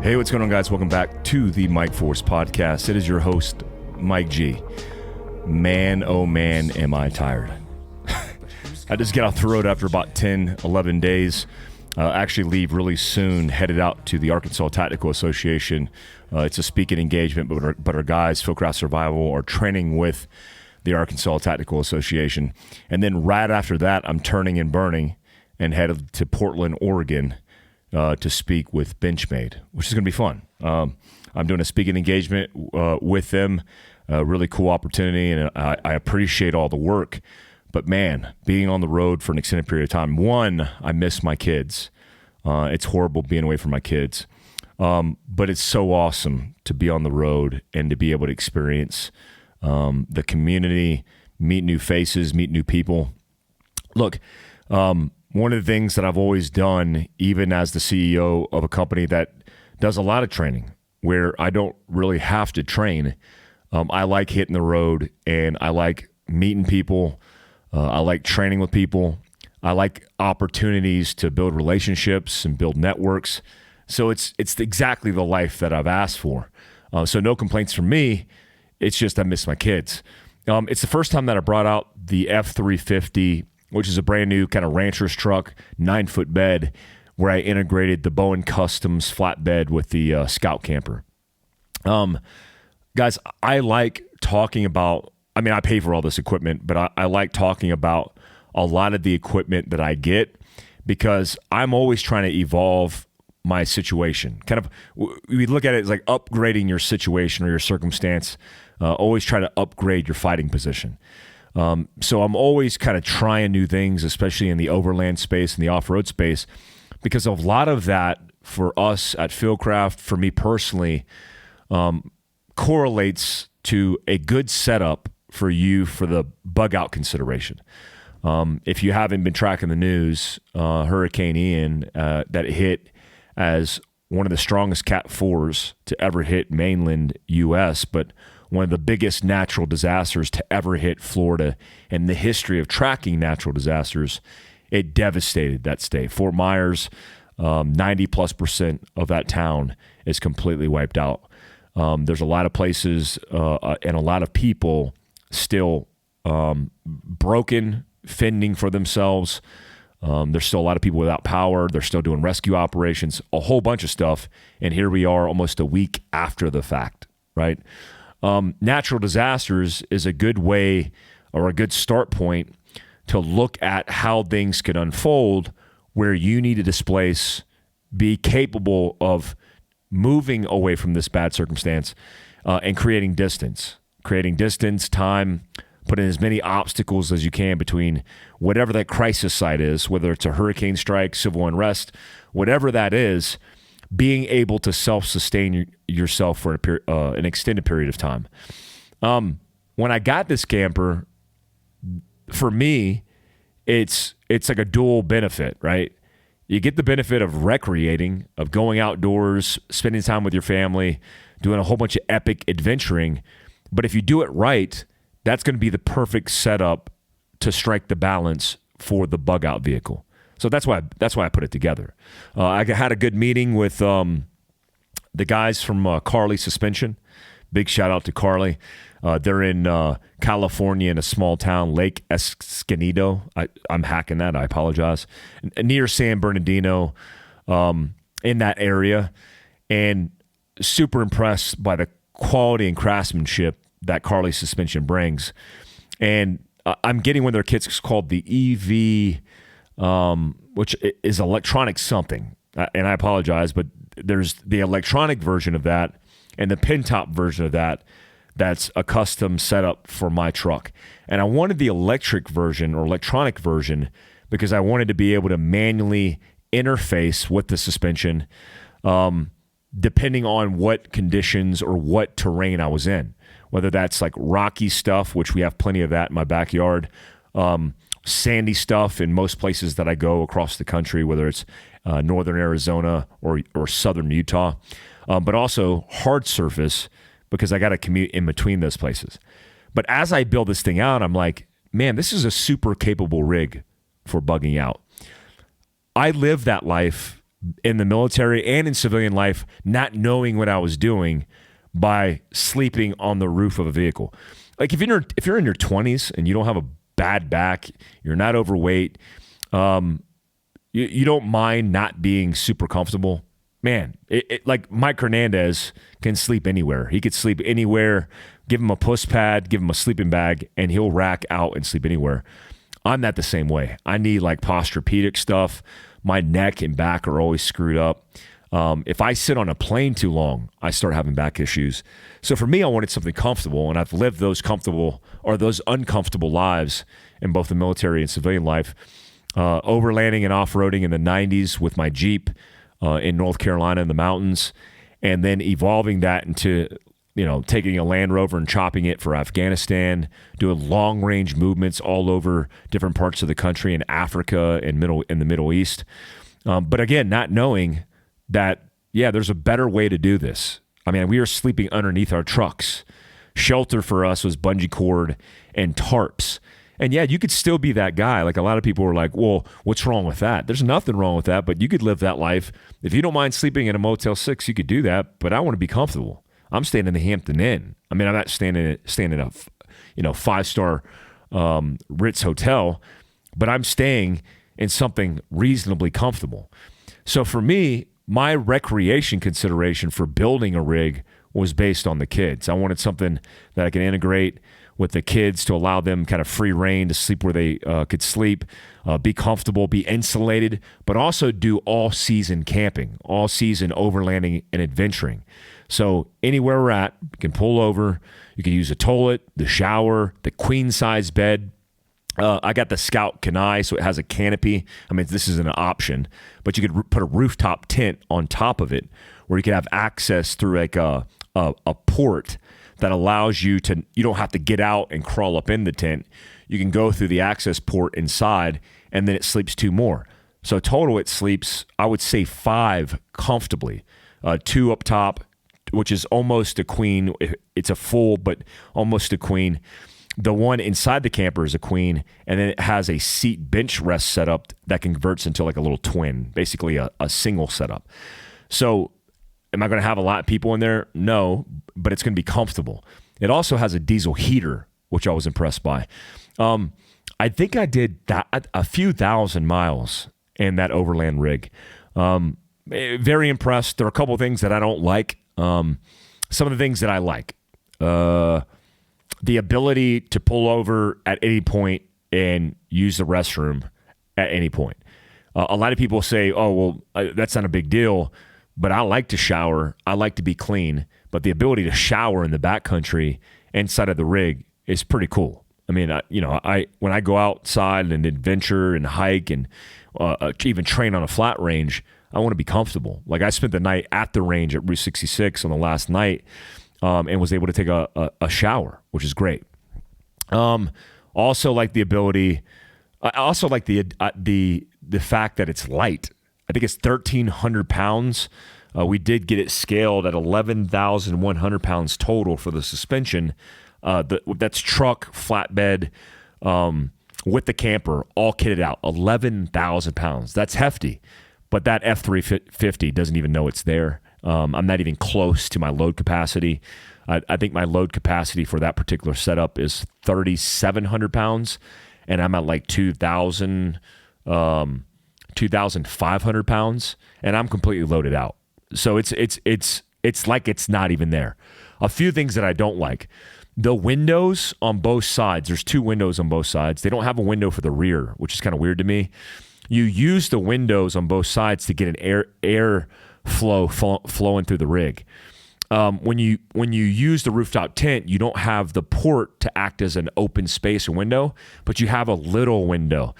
Hey, what's going on, guys? Welcome back to the Mike Force Podcast. It is your host, Mike G. Man, oh man, am I tired. I just get off the road after about 10, 11 days. Actually leave really soon, headed out to the Arkansas Tactical Association. It's a speaking engagement, but our guys, Fieldcraft Survival, are training with the Arkansas Tactical Association. And then right after that, I'm turning and burning and headed to Portland, Oregon, to speak with Benchmade, which is going to be fun. I'm doing a speaking engagement with them, a really cool opportunity, and I appreciate all the work. But man, being on the road for an extended period of time, one, I miss my kids. It's horrible being away from my kids. But it's so awesome to be on the road and to be able to experience the community, meet new faces, meet new people. Look, one of the things that I've always done, even as the CEO of a company that does a lot of training, where I don't really have to train, I like hitting the road and I like meeting people. I like training with people. I like opportunities to build relationships and build networks. So it's exactly the life that I've asked for. So no complaints from me. It's just I miss my kids. It's the first time that I brought out the F350, which is a brand new kind of rancher's truck, 9-foot bed, where I integrated the Bowen Customs flatbed with the Scout camper. Guys, I like talking about, I mean, I pay for all this equipment, but I like talking about a lot of the equipment that I get because I'm always trying to evolve my situation. Kind of, we look at it as like upgrading your situation or your circumstance, always try to upgrade your fighting position. So I'm always kind of trying new things, especially in the overland space and the off-road space, because a lot of that for us at Fieldcraft, for me personally, correlates to a good setup for you for the bug out consideration. If you haven't been tracking the news, Hurricane Ian that hit as one of the strongest Cat 4s to ever hit mainland U.S., but one of the biggest natural disasters to ever hit Florida in the history of tracking natural disasters. It devastated that state. Fort Myers, 90+% of that town is completely wiped out. There's a lot of places and a lot of people still broken, fending for themselves. There's still a lot of people without power. They're still doing rescue operations, a whole bunch of stuff. And here we are almost a week after the fact, right? Natural disasters is a good way or a good start point to look at how things could unfold where you need to displace, be capable of moving away from this bad circumstance and creating distance, time, putting as many obstacles as you can between whatever that crisis site is, whether it's a hurricane strike, civil unrest, whatever that is, being able to self-sustain yourself for an extended period of time. When I got this camper, for me, it's like a dual benefit, right? You get the benefit of recreating, of going outdoors, spending time with your family, doing a whole bunch of epic adventuring. But if you do it right, that's going to be the perfect setup to strike the balance for the bug out vehicle. So that's why I put it together. I had a good meeting with the guys from Carly Suspension. Big shout out to Carly. They're in California in a small town, Lake Escondido. I'm hacking that. I apologize. Near San Bernardino, in that area, and super impressed by the quality and craftsmanship that Carly Suspension brings. And I'm getting one of their kits. It's called the EV. Which is electronic something. And I apologize, but there's the electronic version of that and the pin top version of that that's a custom setup for my truck. And I wanted the electric version or electronic version because I wanted to be able to manually interface with the suspension depending on what conditions or what terrain I was in, whether that's like rocky stuff, which we have plenty of that in my backyard, sandy stuff in most places that I go across the country, whether it's northern Arizona or southern Utah, but also hard surface because I got to commute in between those places. But as I build this thing out, I'm like, man, this is a super capable rig for bugging out. I live that life in the military and in civilian life, not knowing what I was doing by sleeping on the roof of a vehicle. Like if you're in your 20s and you don't have a bad back, you're not overweight, you don't mind not being super comfortable. Man, like Mike Hernandez can sleep anywhere. He could sleep anywhere. Give him a puss pad, give him a sleeping bag, and he'll rack out and sleep anywhere. I'm not the same way. I need like posturepedic stuff. My neck and back are always screwed up. If I sit on a plane too long, I start having back issues. So for me, I wanted something comfortable, and I've lived those comfortable or those uncomfortable lives in both the military and civilian life. Overlanding and off-roading in the 90s with my Jeep in North Carolina in the mountains, and then evolving that into taking a Land Rover and chopping it for Afghanistan, doing long-range movements all over different parts of the country in Africa and in the Middle East. But again, not knowing that, there's a better way to do this. I mean, we were sleeping underneath our trucks. Shelter for us was bungee cord and tarps. And you could still be that guy. Like a lot of people were like, well, what's wrong with that? There's nothing wrong with that, but you could live that life. If you don't mind sleeping in a Motel 6, you could do that, but I want to be comfortable. I'm staying in the Hampton Inn. I mean, I'm not staying in a 5-star Ritz hotel, but I'm staying in something reasonably comfortable. So for me, my recreation consideration for building a rig was based on the kids. I wanted something that I could integrate with the kids to allow them kind of free reign to sleep where they could sleep, be comfortable, be insulated, but also do all-season camping, all-season overlanding and adventuring. So anywhere we're at, you can pull over. You can use a toilet, the shower, the queen-size bed. I got the Scout Kenai, so it has a canopy. I mean, this isn't an option, but you could put a rooftop tent on top of it where you could have access through like a port that allows you don't have to get out and crawl up in the tent. You can go through the access port inside, and then it sleeps 2 more. So total it sleeps, I would say 5 comfortably. 2 up top, which is almost a queen. It's a full, but almost a queen. The one inside the camper is a queen, and then it has a seat bench rest setup that converts into like a little twin, basically a single setup. So am I going to have a lot of people in there? No, but it's going to be comfortable. It also has a diesel heater, which I was impressed by. I think I did a few thousand miles in that overland rig. Very impressed. There are a couple of things that I don't like. Some of the things that I like. The ability to pull over at any point and use the restroom at any point. A lot of people say, oh, well, that's not a big deal, but I like to shower. I like to be clean, but the ability to shower in the backcountry inside of the rig is pretty cool. I mean, when I go outside and adventure and hike and even train on a flat range, I want to be comfortable. Like I spent the night at the range at Route 66 on the last night, and was able to take a shower, which is great. Also like the ability. I also like the fact that it's light. I think it's 1,300 pounds. We did get it scaled at 11,100 pounds total for the suspension. That's truck, flatbed, with the camper, all kitted out. 11,000 pounds. That's hefty. But that F350 doesn't even know it's there. I'm not even close to my load capacity. I think my load capacity for that particular setup is 3,700 pounds, and I'm at like 2,500 pounds, and I'm completely loaded out. So it's like it's not even there. A few things that I don't like. The windows on both sides, there's 2 windows on both sides. They don't have a window for the rear, which is kind of weird to me. You use the windows on both sides to get an air flow flowing through the rig. When you use the rooftop tent, you don't have the port to act as an open space or window, but you have a little window.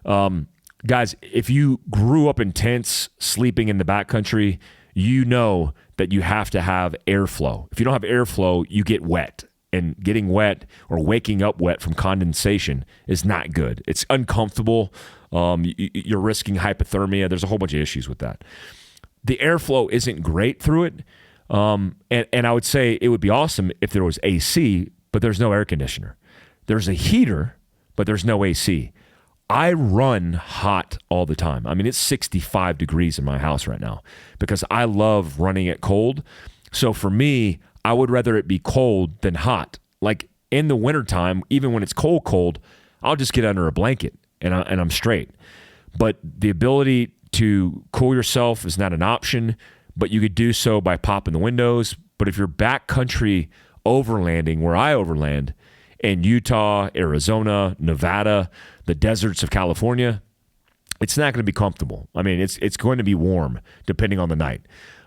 Guys, if you grew up in tents, sleeping in the backcountry, you know that you have to have airflow. If you don't have airflow, you get wet. And getting wet or waking up wet from condensation is not good. It's uncomfortable. You're risking hypothermia. There's a whole bunch of issues with that. The airflow isn't great through it. And I would say it would be awesome if there was AC, but there's no air conditioner. There's a heater, but there's no AC. I run hot all the time. I mean, it's 65 degrees in my house right now because I love running it cold. So for me, I would rather it be cold than hot. Like in the wintertime, even when it's cold, I'll just get under a blanket and I'm straight. But the ability to cool yourself is not an option, but you could do so by popping the windows. But if you're backcountry overlanding, where I overland, in Utah, Arizona, Nevada, the deserts of California, it's not going to be comfortable. I mean, it's going to be warm depending on the night.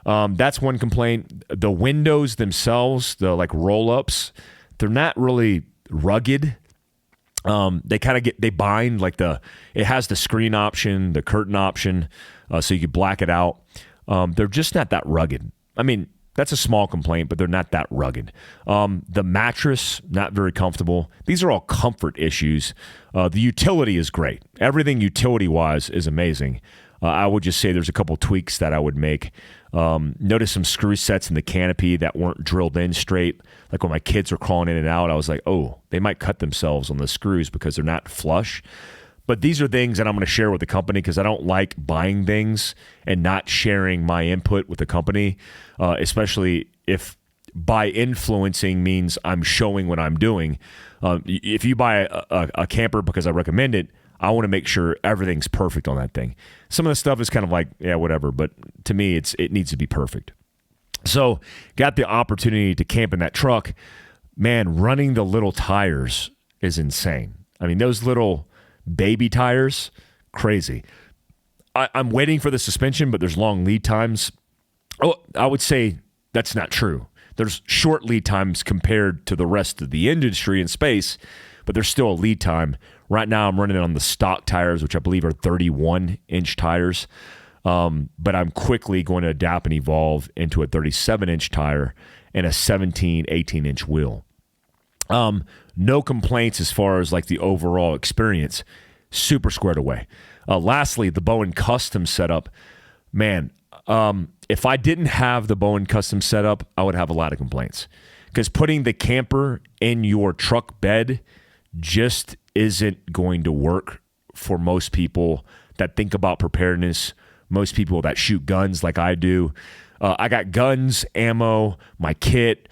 That's one complaint. The windows themselves, the like roll-ups, they're not really rugged. They kind of they bind like it has the screen option, the curtain option, so you could black it out. They're just not that rugged. I mean, that's a small complaint, but they're not that rugged. The mattress, not very comfortable. These are all comfort issues. The utility is great. Everything utility-wise is amazing. I would just say there's a couple tweaks that I would make. Notice some screw sets in the canopy that weren't drilled in straight. Like when my kids were crawling in and out, I was like, oh, they might cut themselves on the screws because they're not flush. But these are things that I'm going to share with the company because I don't like buying things and not sharing my input with the company, especially if by influencing means I'm showing what I'm doing. If you buy a camper because I recommend it, I want to make sure everything's perfect on that thing. Some of the stuff is kind of like, yeah, whatever. But to me, it needs to be perfect. So got the opportunity to camp in that truck. Man, running the little tires is insane. I mean, those little baby tires, crazy. I'm waiting for the suspension, but there's long lead times. Oh, I would say that's not true. There's short lead times compared to the rest of the industry in space, but there's still a lead time. Right now, I'm running on the stock tires, which I believe are 31-inch tires. But I'm quickly going to adapt and evolve into a 37-inch tire and a 17, 18-inch wheel. No complaints as far as like the overall experience. Super squared away. Lastly, the Bowen Custom setup. Man, if I didn't have the Bowen Custom setup, I would have a lot of complaints. Because putting the camper in your truck bed just isn't going to work for most people that think about preparedness, most people that shoot guns like I do. I got guns, ammo, my kit.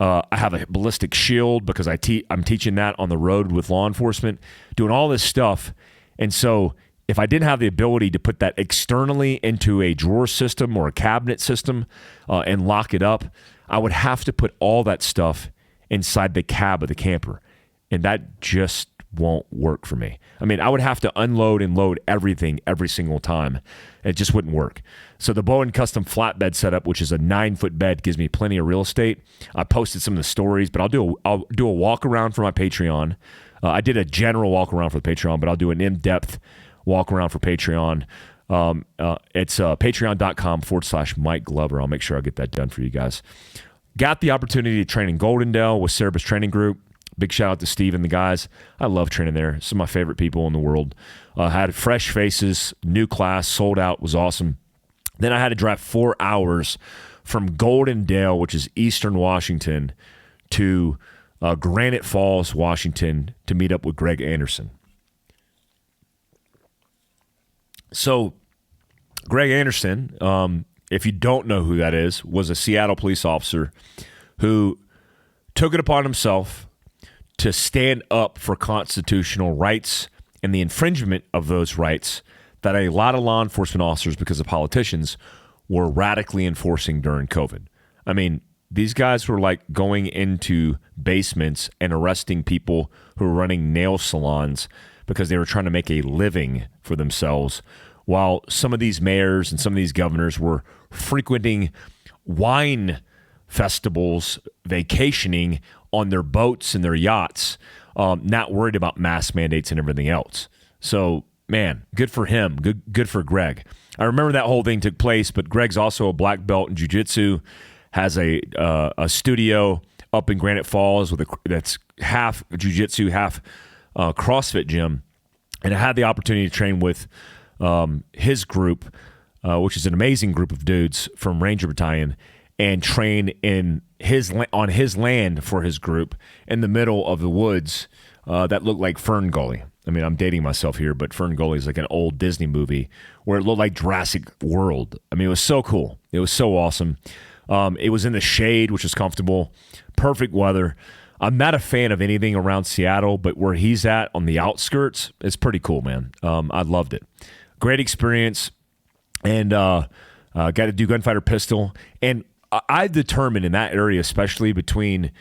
I have a ballistic shield because I'm teaching that on the road with law enforcement, doing all this stuff. And so if I didn't have the ability to put that externally into a drawer system or a cabinet system and lock it up, I would have to put all that stuff inside the cab of the camper. And that just won't work for me. I mean, I would have to unload and load everything every single time. It just wouldn't work. So the Bowen Custom flatbed setup, which is a 9-foot bed, gives me plenty of real estate. I posted some of the stories, but I'll do a walk around for my Patreon. I did a general walk around for the Patreon, but I'll do an in-depth walk around for Patreon. It's patreon.com/Mike Glover. I'll make sure I get that done for you guys. Got the opportunity to train in Goldendale with Cerebus Training Group. Big shout out to Steve and the guys. I love training there. Some of my favorite people in the world. Had fresh faces, new class, sold out, was awesome. Then I had to drive 4 hours from Goldendale, which is Eastern Washington, to Granite Falls, Washington, to meet up with Greg Anderson. So Greg Anderson, if you don't know who that is, was a Seattle police officer who took it upon himself to stand up for constitutional rights and the infringement of those rights that a lot of law enforcement officers, because of politicians, were radically enforcing during COVID. I mean, these guys were like going into basements and arresting people who were running nail salons because they were trying to make a living for themselves, while some of these mayors and some of these governors were frequenting wine festivals, vacationing on their boats and their yachts, not worried about mask mandates and everything else. So, man, good for him. Good for Greg. I remember that whole thing took place, but Greg's also a black belt in jiu-jitsu, has a studio up in Granite Falls that's half jiu-jitsu, half CrossFit gym. And I had the opportunity to train with his group, which is an amazing group of dudes from Ranger Battalion, and train on his land for his group in the middle of the woods that looked like Fern Gully. I mean, I'm dating myself here, but Fern Gully is like an old Disney movie where it looked like Jurassic World. I mean, it was so cool. It was so awesome. It was in the shade, which was comfortable. Perfect weather. I'm not a fan of anything around Seattle, but where he's at on the outskirts, it's pretty cool, man. I loved it. Great experience. And got to do gunfighter pistol. And I've determined in that area, especially between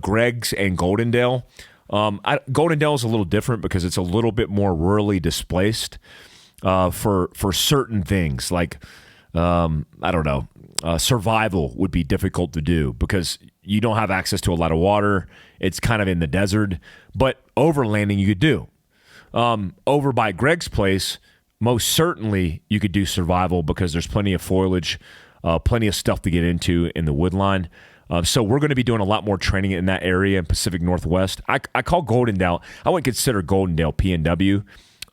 Greg's and Goldendale, Goldendale is a little different because it's a little bit more rurally displaced for certain things. Like, I don't know, survival would be difficult to do because you don't have access to a lot of water. It's kind of in the desert. But overlanding you could do. Over by Greg's place, most certainly you could do survival because there's plenty of foliage, plenty of stuff to get into in the woodline. So we're going to be doing a lot more training in that area in Pacific Northwest. I call Goldendale, I wouldn't consider Goldendale PNW.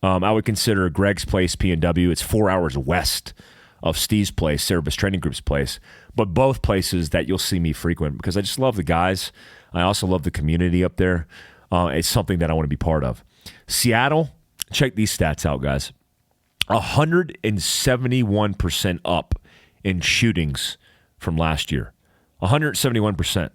I would consider Greg's place PNW. It's 4 hours west of Steve's place, Cerebus Training Group's place. But both places that you'll see me frequent because I just love the guys. I also love the community up there. It's something that I want to be part of. Seattle, check these stats out, guys. 171% up in shootings from last year. 171%.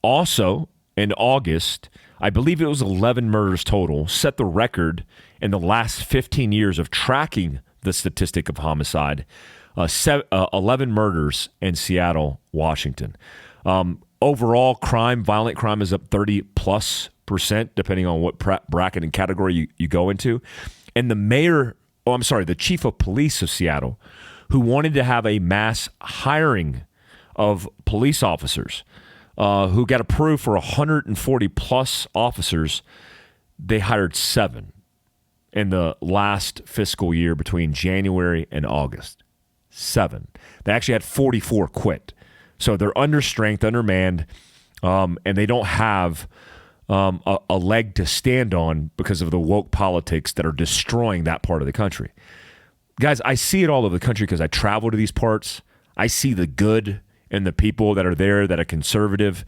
Also, in August, I believe it was 11 murders total, set the record in the last 15 years of tracking the statistic of homicide. 11 murders in Seattle, Washington. Overall crime, violent crime is up 30+%, depending on what bracket and category you go into. And the chief of police of Seattle, who wanted to have a mass hiring of police officers, who got approved for 140 plus officers, they hired 7 in the last fiscal year between January and August. 7. They actually had 44 quit. So they're undermanned, and they don't have a leg to stand on because of the woke politics that are destroying that part of the country. Guys, I see it all over the country because I travel to these parts. I see the good in the people that are there that are conservative,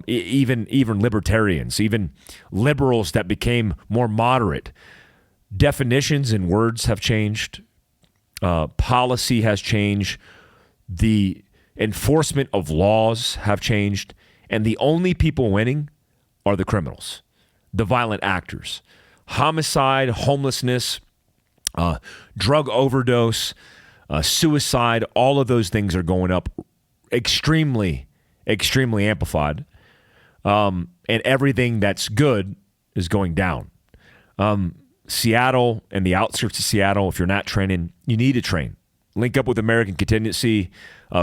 even libertarians, even liberals that became more moderate. Definitions and words have changed. Policy has changed. The enforcement of laws have changed. And the only people winning are the criminals, the violent actors. Homicide, homelessness, drug overdose, suicide, all of those things are going up extremely, extremely amplified. And everything that's good is going down. Seattle and the outskirts of Seattle, if you're not training, you need to train. Link up with American Contingency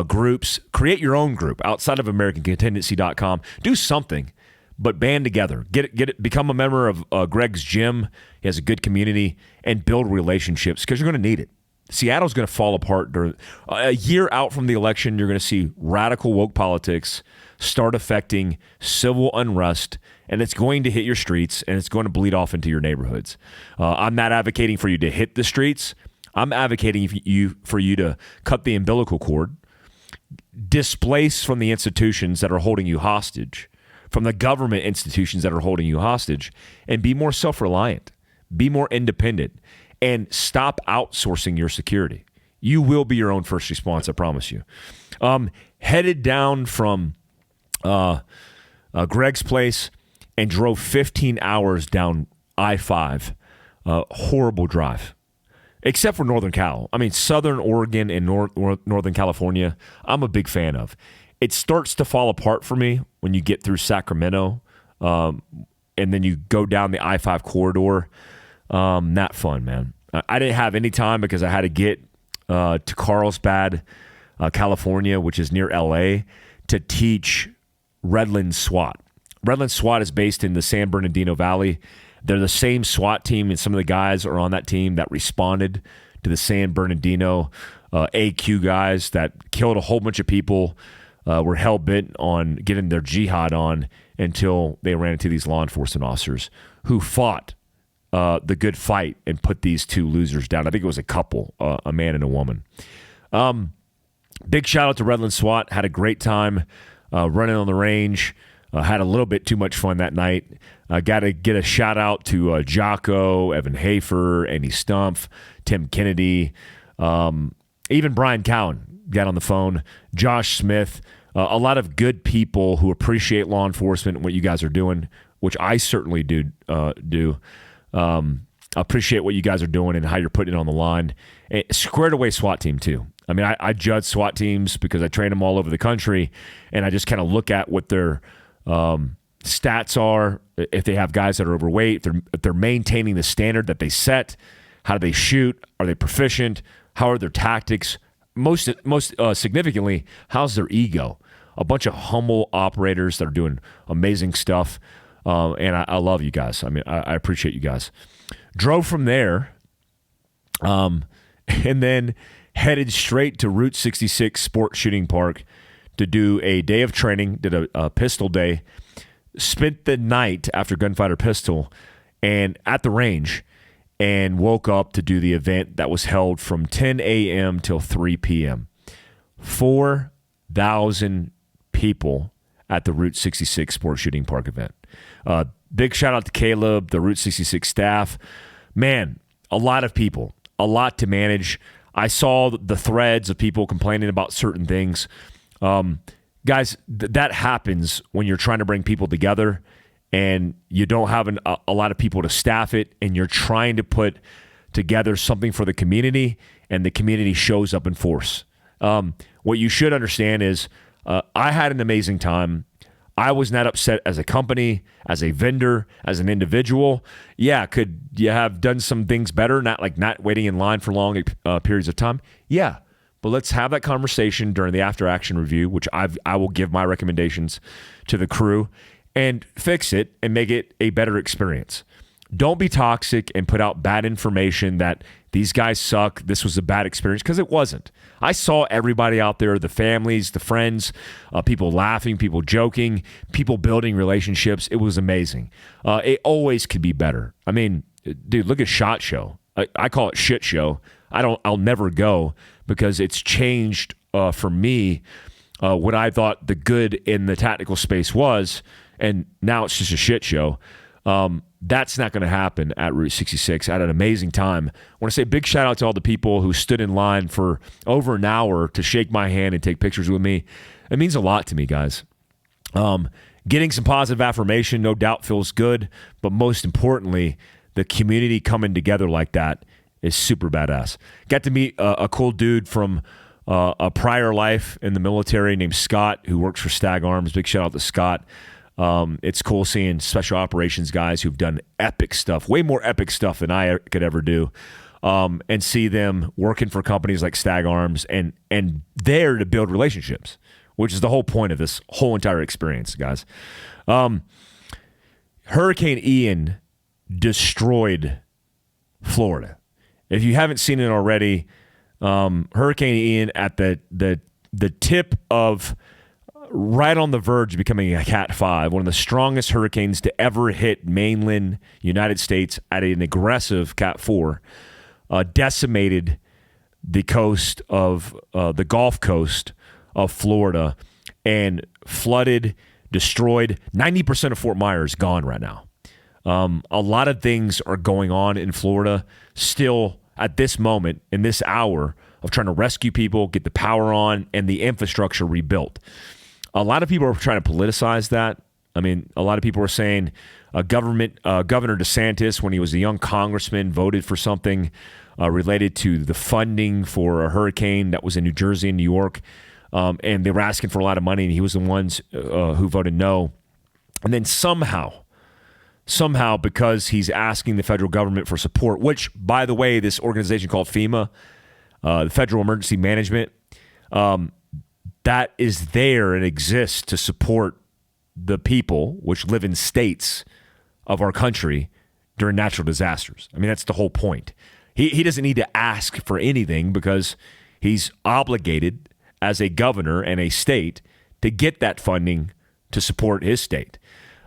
groups. Create your own group outside of AmericanContingency.com. Do something, but band together. Get it. Become a member of Greg's gym. He has a good community, and build relationships because you're going to need it. Seattle's going to fall apart. A year out from the election, you're going to see radical woke politics start affecting civil unrest, and it's going to hit your streets, and it's going to bleed off into your neighborhoods. I'm not advocating for you to hit the streets. I'm advocating for you to cut the umbilical cord, displace from the institutions that are holding you hostage, from the government institutions that are holding you hostage, and be more self-reliant, be more independent, and stop outsourcing your security. You will be your own first response, I promise you. Headed down from Greg's place and drove 15 hours down I-5. Horrible drive. Except for Northern Cal. I mean, Southern Oregon and Northern California, I'm a big fan of. It starts to fall apart for me when you get through Sacramento, and then you go down the I-5 corridor. Not fun, man. I didn't have any time because I had to get to Carlsbad, California, which is near LA, to teach Redland Swat. Redland Swat is based in the San Bernardino Valley. They're the same SWAT team, and some of the guys are on that team that responded to the San Bernardino AQ guys that killed a whole bunch of people, were hell-bent on getting their jihad on until they ran into these law enforcement officers who fought the good fight and put these two losers down. I think it was a couple, a man and a woman. Big shout out to Redland SWAT. Had a great time running on the range. Had a little bit too much fun that night. Got to get a shout out to Jocko, Evan Hafer, Andy Stumpf, Tim Kennedy, even Brian Cowan got on the phone, Josh Smith, a lot of good people who appreciate law enforcement and what you guys are doing, which I certainly do. Appreciate what you guys are doing and how you're putting it on the line. And squared away SWAT team too. I mean, I judge SWAT teams because I train them all over the country, and I just kind of look at what their stats are. If they have guys that are overweight, if they're maintaining the standard that they set, how do they shoot? Are they proficient? How are their tactics? Most significantly, how's their ego? A bunch of humble operators that are doing amazing stuff, and I love you guys. I mean, I appreciate you guys. Drove from there, and then headed straight to Route 66 Sport Shooting Park to do a day of training, did a pistol day, spent the night after Gunfighter Pistol and at the range, and woke up to do the event that was held from 10 a.m. till 3 p.m. 4,000 people at the Route 66 Sport Shooting Park event. Big shout out to Caleb, the Route 66 staff. Man, a lot of people, a lot to manage. I saw the threads of people complaining about certain things. Guys, that happens when you're trying to bring people together and you don't have a lot of people to staff it, and you're trying to put together something for the community, and the community shows up in force. What you should understand is I had an amazing time. I was not upset as a company, as a vendor, as an individual. Yeah, could you have done some things better? Not waiting in line for long periods of time. Yeah, but let's have that conversation during the after action review, which I will give my recommendations to the crew, and fix it and make it a better experience. Don't be toxic and put out bad information that these guys suck, this was a bad experience, because it wasn't. I saw everybody out there, the families, the friends, people laughing, people joking, people building relationships. It was amazing. It always could be better. I mean, dude, look at SHOT Show. I call it shit show. I'll never go because it's changed for me what I thought the good in the tactical space was, and now it's just a shit show. That's not going to happen at Route 66. I had an amazing time. I want to say a big shout out to all the people who stood in line for over an hour to shake my hand and take pictures with me. It means a lot to me, guys. Getting some positive affirmation, no doubt, feels good. But most importantly, the community coming together like that is super badass. Got to meet a cool dude from a prior life in the military named Scott, who works for Stag Arms. Big shout out to Scott. It's cool seeing special operations guys who've done epic stuff, way more epic stuff than I could ever do, and see them working for companies like Stag Arms and there to build relationships, which is the whole point of this whole entire experience, guys. Hurricane Ian destroyed Florida. If you haven't seen it already, Hurricane Ian at the tip of right on the verge of becoming a Cat 5, one of the strongest hurricanes to ever hit mainland United States at an aggressive Cat 4, decimated the coast of the Gulf Coast of Florida and flooded, destroyed. 90% of Fort Myers gone right now. A lot of things are going on in Florida still at this moment, in this hour, of trying to rescue people, get the power on, and the infrastructure rebuilt. A lot of people are trying to politicize that. I mean, a lot of people are saying Governor DeSantis, when he was a young congressman, voted for something related to the funding for a hurricane that was in New Jersey and New York, and they were asking for a lot of money, and he was the ones who voted no. And then somehow, because he's asking the federal government for support, which, by the way, this organization called FEMA, the Federal Emergency Management, that is there and exists to support the people which live in states of our country during natural disasters. I mean, that's the whole point. He doesn't need to ask for anything because he's obligated as a governor and a state to get that funding to support his state.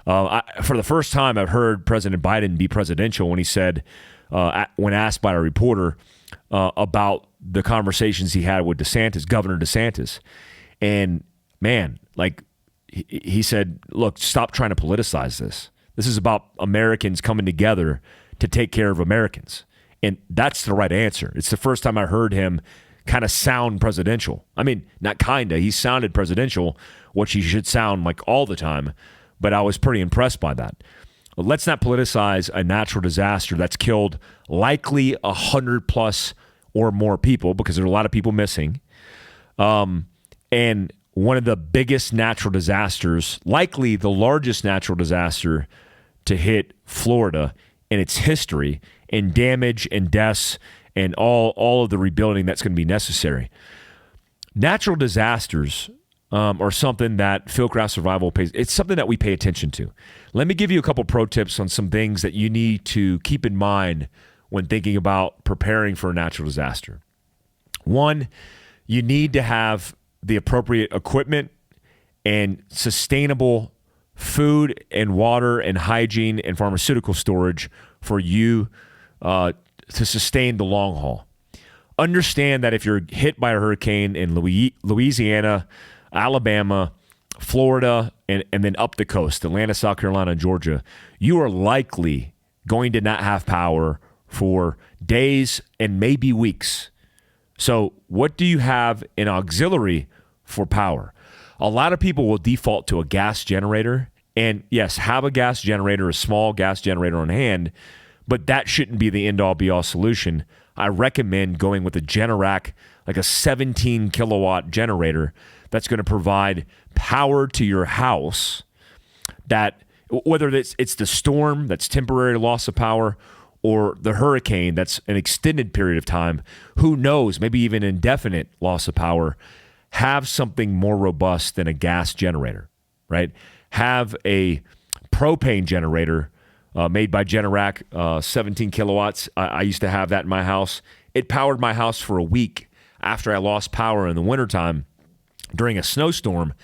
For the first time, I've heard President Biden be presidential when he said, when asked by a reporter about the conversations he had with DeSantis, Governor DeSantis. And man, like, he said, look, stop trying to politicize this. This is about Americans coming together to take care of Americans. And that's the right answer. It's the first time I heard him kind of sound presidential. I mean, not kind of. He sounded presidential, which he should sound like all the time. But I was pretty impressed by that. Let's not politicize a natural disaster that's killed likely 100 plus or more people, because there are a lot of people missing. And one of the biggest natural disasters, likely the largest natural disaster to hit Florida in its history, in damage and deaths and all of the rebuilding that's going to be necessary. Natural disasters are something that Fieldcraft Survival pays. It's something that we pay attention to. Let me give you a couple pro tips on some things that you need to keep in mind when thinking about preparing for a natural disaster. One, you need to have the appropriate equipment and sustainable food and water and hygiene and pharmaceutical storage for you to sustain the long haul. Understand that if you're hit by a hurricane in Louisiana, Alabama, Florida, and then up the coast, Atlanta, South Carolina, and Georgia, you are likely going to not have power for days and maybe weeks. So what do you have in auxiliary for power? A lot of people will default to a gas generator. And yes, have a gas generator, a small gas generator on hand, but that shouldn't be the end-all be-all solution. I recommend going with a Generac, like a 17 kilowatt generator that's going to provide power to your house, that whether it's the storm that's temporary loss of power or the hurricane that's an extended period of time, who knows, maybe even indefinite loss of power, have something more robust than a gas generator, right? Have a propane generator made by Generac, 17 kilowatts. I used to have that in my house. It powered my house for a week after I lost power in the wintertime during a snowstorm,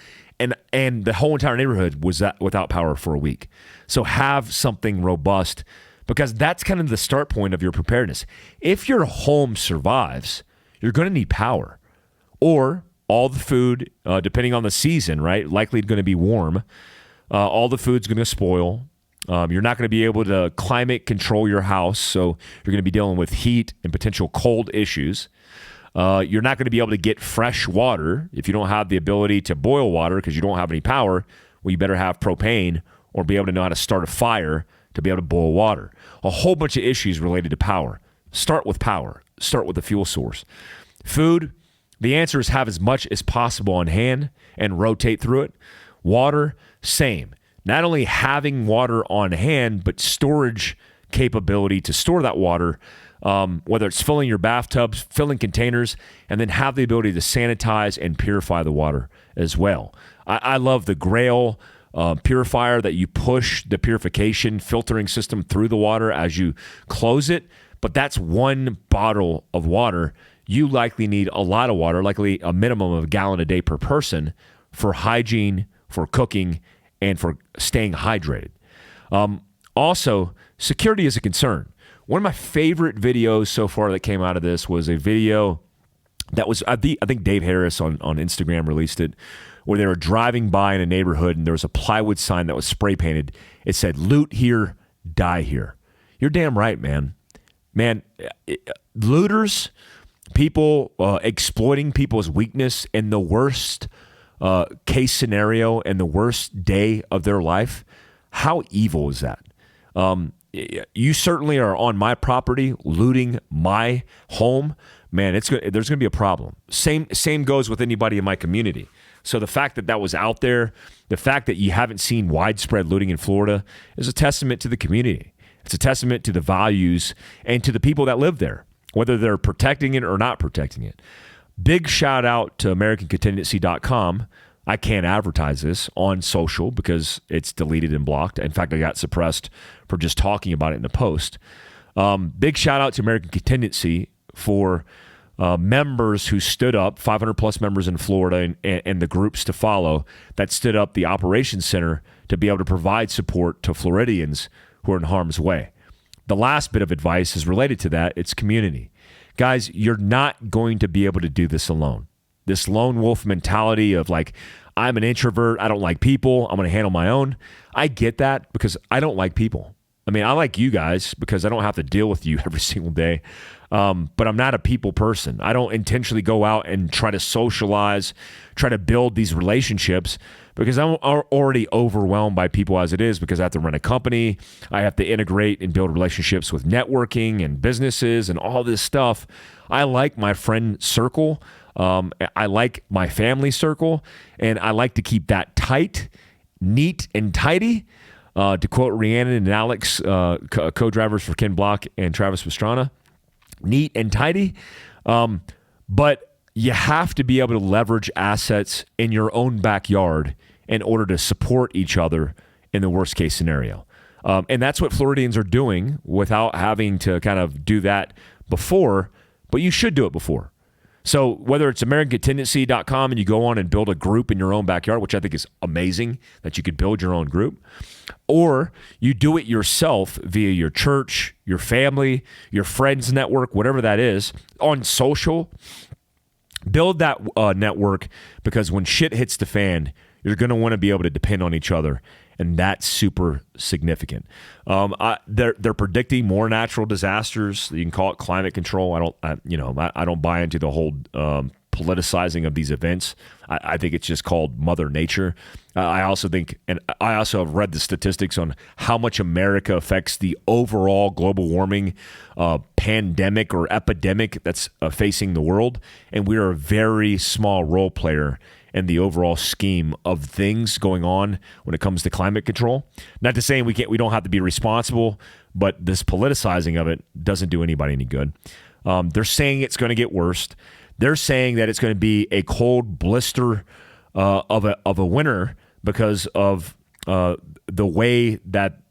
and the whole entire neighborhood was without power for a week. So have something robust, because that's kind of the start point of your preparedness. If your home survives, you're going to need power, or all the food, depending on the season, right? Likely going to be warm. All the food's going to spoil. You're not going to be able to climate control your house, so you're going to be dealing with heat and potential cold issues. You're not going to be able to get fresh water if you don't have the ability to boil water because you don't have any power. Well, you better have propane or be able to know how to start a fire to be able to boil water. A whole bunch of issues related to power. Start with power. Start with the fuel source. Food, the answer is have as much as possible on hand and rotate through it. Water, same. Not only having water on hand, but storage capability to store that water, whether it's filling your bathtubs, filling containers, and then have the ability to sanitize and purify the water as well. I love the Grail purifier that you push the purification filtering system through the water as you close it, but that's one bottle of water. You likely need a lot of water, likely a minimum of a gallon a day per person, for hygiene, for cooking, and for staying hydrated. Also, security is a concern. One of my favorite videos so far that came out of this was a video that was, I think Dave Harris on Instagram released it, where they were driving by in a neighborhood and there was a plywood sign that was spray painted. It said, "Loot here, die here." You're damn right, man. Looters, people exploiting people's weakness in the worst case scenario and the worst day of their life. How evil is that? You certainly are on my property looting my home. Man, there's going to be a problem. Same goes with anybody in my community. So the fact that that was out there, the fact that you haven't seen widespread looting in Florida is a testament to the community. It's a testament to the values and to the people that live there, whether they're protecting it or not protecting it. Big shout out to AmericanContingency.com. I can't advertise this on social because it's deleted and blocked. In fact, I got suppressed for just talking about it in the post. Big shout out to American Contingency for members who stood up, 500 plus members in Florida and the groups to follow that stood up the operations center to be able to provide support to Floridians who are in harm's way. The last bit of advice is related to that. It's community. Guys, you're not going to be able to do this alone. This lone wolf mentality of like, I'm an introvert. I don't like people. I'm going to handle my own. I get that because I don't like people. I mean, I like you guys because I don't have to deal with you every single day. But I'm not a people person. I don't intentionally go out and try to socialize, try to build these relationships because I'm already overwhelmed by people as it is because I have to run a company. I have to integrate and build relationships with networking and businesses and all this stuff. I like my friend circle. I like my family circle, and I like to keep that tight, neat, and tidy. To quote Rhiannon and Alex, co-drivers for Ken Block and Travis Pastrana, neat and tidy. But you have to be able to leverage assets in your own backyard in order to support each other in the worst case scenario. And that's what Floridians are doing without having to kind of do that before, but you should do it before. So whether it's AmericanContingency.com and you go on and build a group in your own backyard, which I think is amazing that you could build your own group, or you do it yourself via your church, your family, your friends network, whatever that is, on social, build that network because when shit hits the fan, you're going to want to be able to depend on each other. And that's super significant. They're predicting more natural disasters. You can call it climate control. I don't buy into the whole politicizing of these events. I think it's just called Mother Nature. I also have read the statistics on how much America affects the overall global warming pandemic or epidemic that's facing the world, and we are a very small role player and the overall scheme of things going on when it comes to climate control. Not to say we don't have to be responsible, but this politicizing of it doesn't do anybody any good. They're saying it's going to get worse. They're saying that it's going to be a cold blister of a winter because of the way that.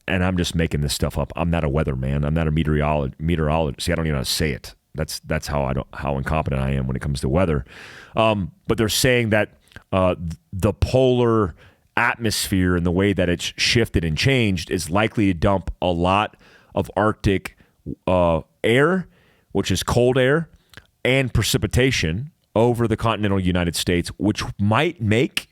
And I'm just making this stuff up. I'm not a weatherman. I'm not a meteorologist. See, I don't even know how to say it. That's how incompetent I am when it comes to weather. But they're saying that the polar atmosphere and the way that it's shifted and changed is likely to dump a lot of Arctic air, which is cold air, and precipitation over the continental United States, which might make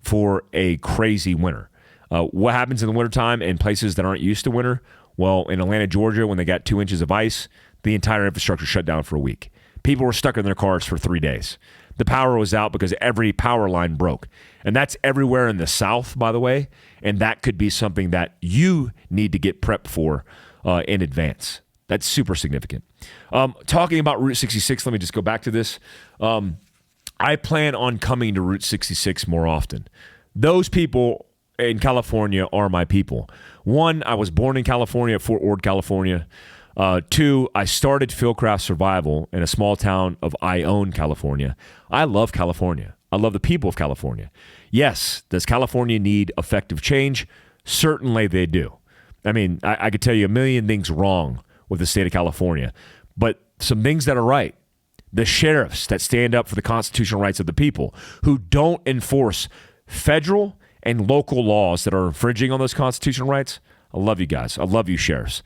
for a crazy winter. What happens in the wintertime in places that aren't used to winter? Well, in Atlanta, Georgia, when they got 2 inches of ice, the entire infrastructure shut down for a week. People were stuck in their cars for 3 days. The power was out because every power line broke. And that's everywhere in the South, by the way. And that could be something that you need to get prepped for in advance. That's super significant. Talking about Route 66, let me just go back to this. I plan on coming to Route 66 more often. Those people in California are my people. One, I was born in California, Fort Ord, California. Two, I started Fieldcraft Survival in a small town of Ione, California. I love California. I love the people of California. Yes, does California need effective change? Certainly they do. I mean, I could tell you a million things wrong with the state of California, but some things that are right. The sheriffs that stand up for the constitutional rights of the people, who don't enforce federal and local laws that are infringing on those constitutional rights. I love you guys. I love you, sheriffs.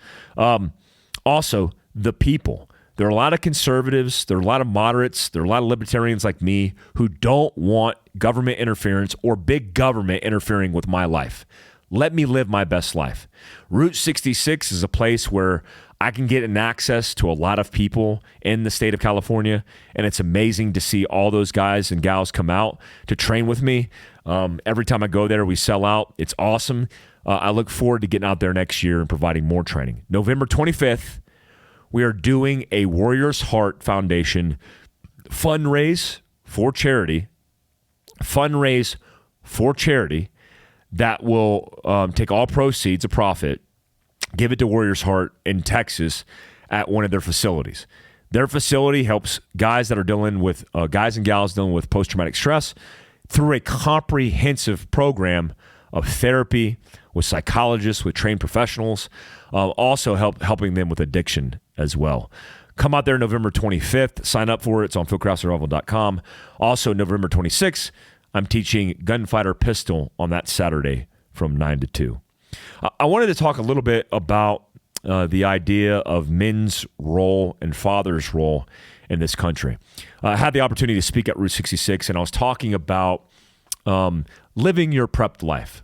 Also, the people. There are a lot of conservatives, there are a lot of moderates, there are a lot of libertarians like me who don't want government interference or big government interfering with my life. Let me live my best life. Route 66 is a place where I can get an access to a lot of people in the state of California, and it's amazing to see all those guys and gals come out to train with me. Every time I go there, we sell out. It's awesome. I look forward to getting out there next year and providing more training. November 25th, we are doing a Warrior's Heart Foundation fundraise for charity. That will take all proceeds of profit, give it to Warrior's Heart in Texas at one of their facilities. Their facility helps guys that are dealing with, guys and gals dealing with post-traumatic stress through a comprehensive program of therapy with psychologists, with trained professionals, also helping them with addiction as well. Come out there November 25th. Sign up for it. It's on fieldcraftsurvival.com. Also, November 26th, I'm teaching gunfighter pistol on that Saturday from 9 to 2. I wanted to talk a little bit about the idea of men's role and father's role in this country. I had the opportunity to speak at Route 66, and I was talking about living your prepped life.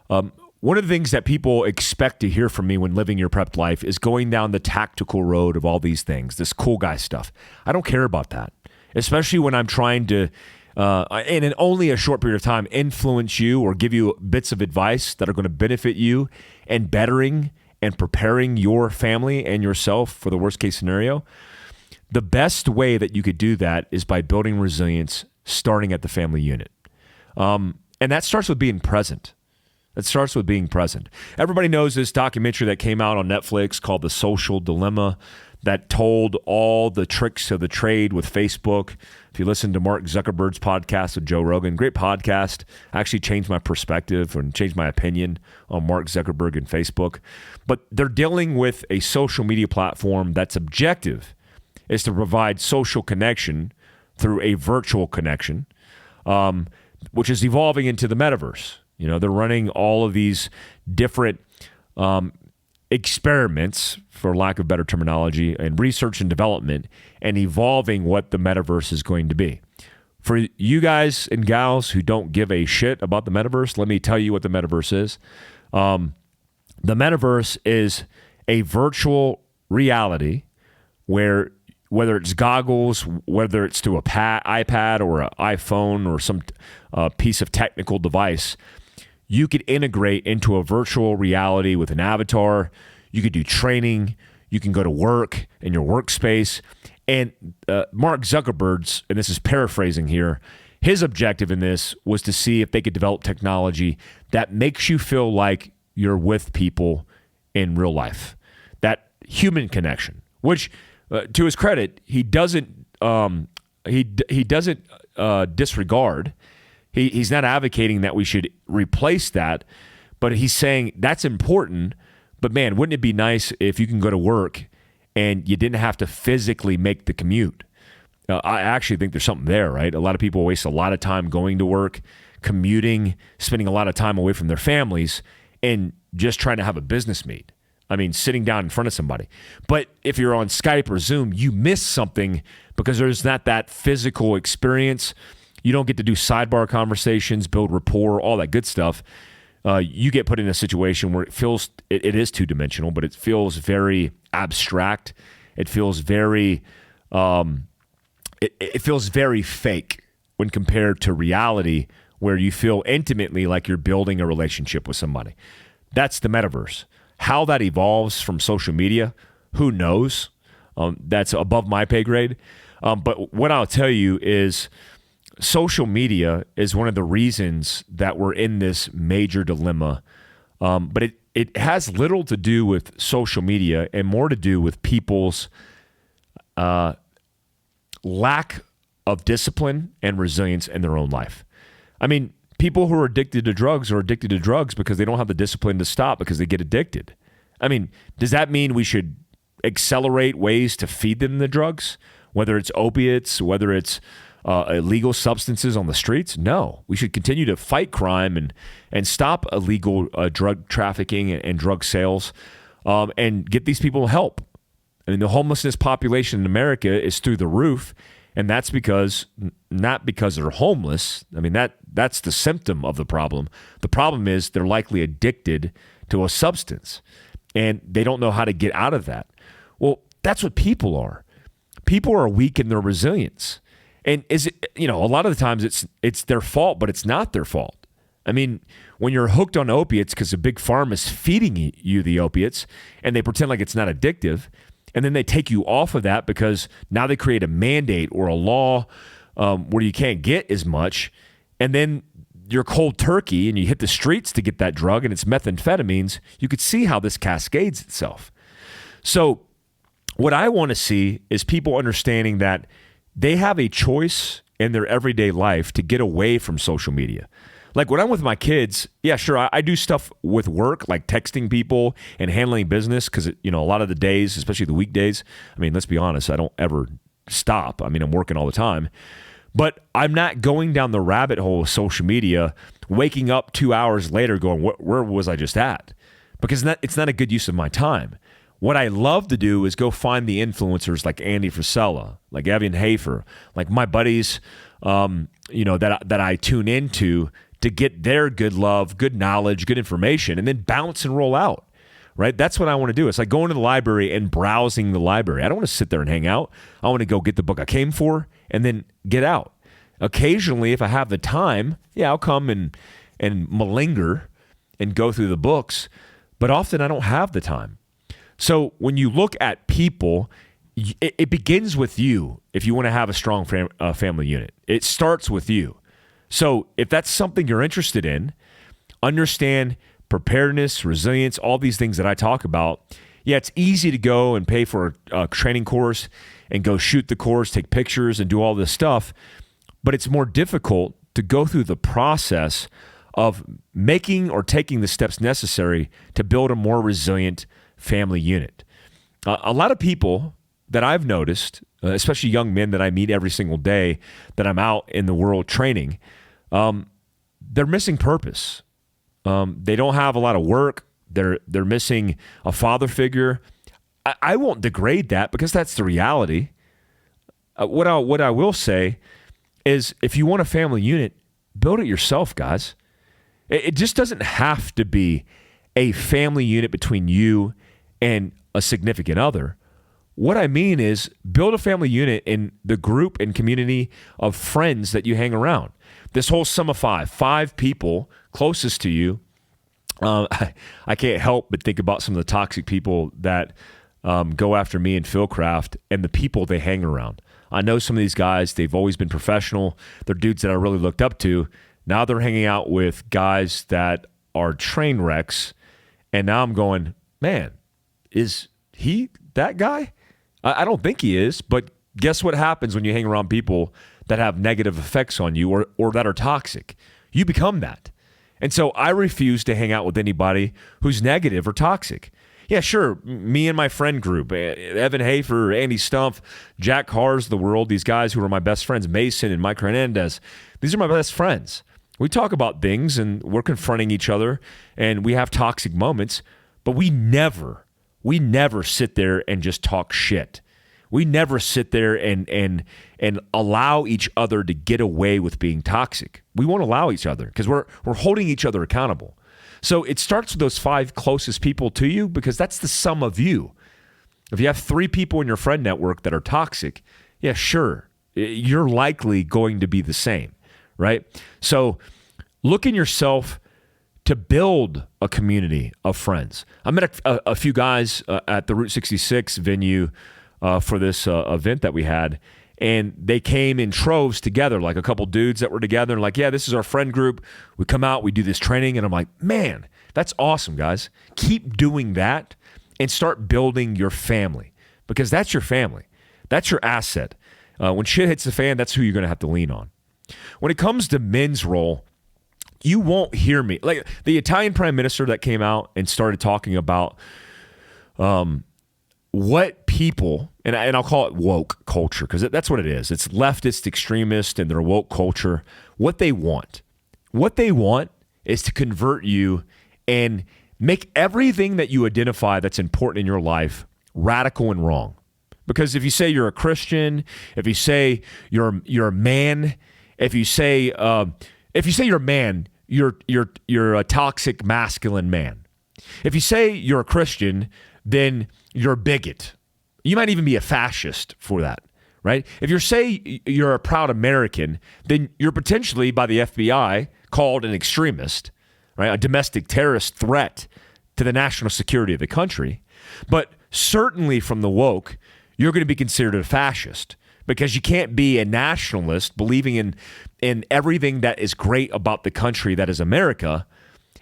One of the things that people expect to hear from me when living your prepped life is going down the tactical road of all these things, this cool guy stuff. I don't care about that, especially when I'm trying to, and in only a short period of time, influence you or give you bits of advice that are going to benefit you and bettering and preparing your family and yourself for the worst case scenario. The best way that you could do that is by building resilience starting at the family unit. And that starts with being present. Everybody knows this documentary that came out on Netflix called The Social Dilemma that told all the tricks of the trade with Facebook. If you listen to Mark Zuckerberg's podcast with Joe Rogan, great podcast, actually changed my perspective and changed my opinion on Mark Zuckerberg and Facebook. But they're dealing with a social media platform that's objective is to provide social connection through a virtual connection, which is evolving into the metaverse. You know, they're running all of these different experiments, for lack of better terminology, and research and development, and evolving what the metaverse is going to be. For you guys and gals who don't give a shit about the metaverse, let me tell you what the metaverse is. The metaverse is a virtual reality where, whether it's goggles, whether it's to a iPad or an iPhone or some piece of technical device, you could integrate into a virtual reality with an avatar. You could do training. You can go to work in your workspace. And Mark Zuckerberg's, and this is paraphrasing here, his objective in this was to see if they could develop technology that makes you feel like you're with people in real life. That human connection, which, to his credit, he doesn't disregard. He's not advocating that we should replace that, but he's saying that's important. But man, wouldn't it be nice if you can go to work and you didn't have to physically make the commute? I actually think there's something there, right? A lot of people waste a lot of time going to work, commuting, spending a lot of time away from their families, and just trying to have a business meet. I mean, sitting down in front of somebody. But if you're on Skype or Zoom, you miss something because there's not that physical experience. You don't get to do sidebar conversations, build rapport, all that good stuff. You get put in a situation where it is two-dimensional, but it feels very abstract. It feels very it feels very fake when compared to reality, where you feel intimately like you're building a relationship with somebody. That's the metaverse. How that evolves from social media, who knows? That's above my pay grade. But what I'll tell you is, social media is one of the reasons that we're in this major dilemma. But it has little to do with social media and more to do with people's lack of discipline and resilience in their own life. I mean, people who are addicted to drugs because they don't have the discipline to stop because they get addicted. I mean, does that mean we should accelerate ways to feed them the drugs, whether it's opiates, whether it's illegal substances on the streets? No, we should continue to fight crime and stop illegal drug trafficking and drug sales, and get these people help. I mean, the homelessness population in America is through the roof, and that's not because they're homeless. I mean, that's the symptom of the problem. The problem is they're likely addicted to a substance, and they don't know how to get out of that. Well, that's what people are. People are weak in their resilience. And a lot of the times it's their fault, but it's not their fault. I mean, when you're hooked on opiates because a big pharma is feeding you the opiates and they pretend like it's not addictive, and then they take you off of that because now they create a mandate or a law where you can't get as much, and then you're cold turkey and you hit the streets to get that drug and it's methamphetamines, you could see how this cascades itself. So what I want to see is people understanding that they have a choice in their everyday life to get away from social media. Like when I'm with my kids, yeah, sure, I do stuff with work, like texting people and handling business, because a lot of the days, especially the weekdays, I mean, let's be honest, I don't ever stop. I mean, I'm working all the time. But I'm not going down the rabbit hole of social media, waking up 2 hours later going, where was I just at? Because it's not a good use of my time. What I love to do is go find the influencers like Andy Frisella, like Evan Hafer, like my buddies, that I tune into to get their good love, good knowledge, good information, and then bounce and roll out, right? That's what I want to do. It's like going to the library and browsing the library. I don't want to sit there and hang out. I want to go get the book I came for and then get out. Occasionally, if I have the time, I'll come and malinger and go through the books, but often I don't have the time. So when you look at people, it begins with you if you want to have a strong family unit. It starts with you. So if that's something you're interested in, understand preparedness, resilience, all these things that I talk about. It's easy to go and pay for a training course and go shoot the course, take pictures and do all this stuff. But it's more difficult to go through the process of making or taking the steps necessary to build a more resilient family unit. A lot of people that I've noticed, especially young men that I meet every single day that I'm out in the world training, they're missing purpose. They don't have a lot of work. They're missing a father figure. I won't degrade that because that's the reality. What I will say is if you want a family unit, build it yourself, guys. It just doesn't have to be a family unit between you and a significant other. What I mean is build a family unit in the group and community of friends that you hang around. This whole sum of five people closest to you. I can't help but think about some of the toxic people that go after me in Fieldcraft and the people they hang around. I know some of these guys, they've always been professional. They're dudes that I really looked up to. Now they're hanging out with guys that are train wrecks. And now I'm going, man, is he that guy? I don't think he is, but guess what happens when you hang around people that have negative effects on you or that are toxic? You become that. And so I refuse to hang out with anybody who's negative or toxic. Yeah, sure, me and my friend group, Evan Hafer, Andy Stumpf, Jack Haars of the world, these guys who are my best friends, Mason and Mike Hernandez, these are my best friends. We talk about things and we're confronting each other and we have toxic moments, but we never sit there and just talk shit. We never sit there and allow each other to get away with being toxic. We won't allow each other because we're holding each other accountable. So it starts with those 5 closest people to you because that's the sum of you. If you have 3 people in your friend network that are toxic, yeah, sure, you're likely going to be the same, right? So look in yourself to build a community of friends. I met a few guys at the Route 66 venue for this event that we had, and they came in troves together, like a couple dudes that were together, and like, yeah, this is our friend group. We come out, we do this training, and I'm like, man, that's awesome, guys. Keep doing that and start building your family because that's your family. That's your asset. When shit hits the fan, that's who you're going to have to lean on. When it comes to men's role, you won't hear me. Like the Italian prime minister that came out and started talking about what people, and I'll call it woke culture because that's what it is. It's leftist, extremist, and their woke culture. What they want is to convert you and make everything that you identify that's important in your life radical and wrong. Because if you say you're a Christian, if you say you're a man, if you say you're a man, you're a toxic masculine man. If you say you're a Christian, then you're a bigot. You might even be a fascist for that, right? If you say you're a proud American, then you're potentially by the FBI called an extremist, right? A domestic terrorist threat to the national security of the country. But certainly from the woke, you're going to be considered a fascist because you can't be a nationalist believing in everything that is great about the country that is America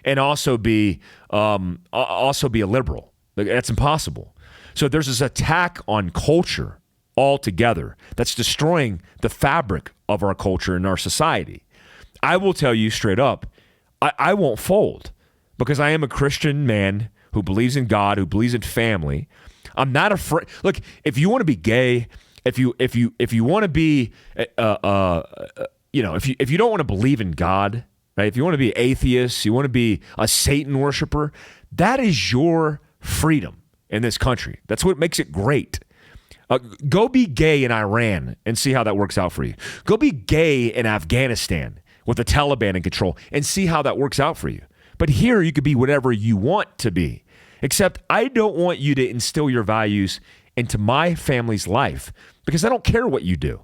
and also be a liberal. That's impossible. So there's this attack on culture altogether that's destroying the fabric of our culture and our society. I will tell you straight up, I won't fold because I am a Christian man who believes in God, who believes in family. I'm not afraid. Look, if you want to be gay, if you want to be, if you don't want to believe in God, right? If you want to be atheist, you want to be a Satan worshiper, that is your freedom. in this country. That's what makes it great. Go be gay in Iran and see how that works out for you. Go be gay in Afghanistan with the Taliban in control and see how that works out for you. But here you could be whatever you want to be. Except I don't want you to instill your values into my family's life because I don't care what you do.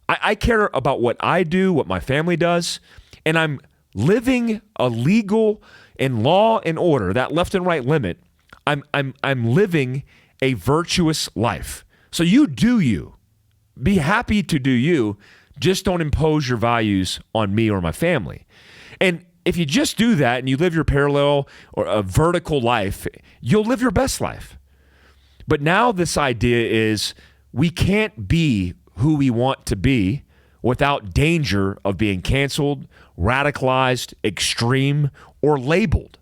I care about what I do, what my family does, and I'm living a legal and law and order, that left and right limit. I'm living a virtuous life. So you do you. Be happy to do you. Just don't impose your values on me or my family. And if you just do that and you live your parallel or a vertical life, you'll live your best life. But now this idea is we can't be who we want to be without danger of being canceled, radicalized, extreme, or labeled.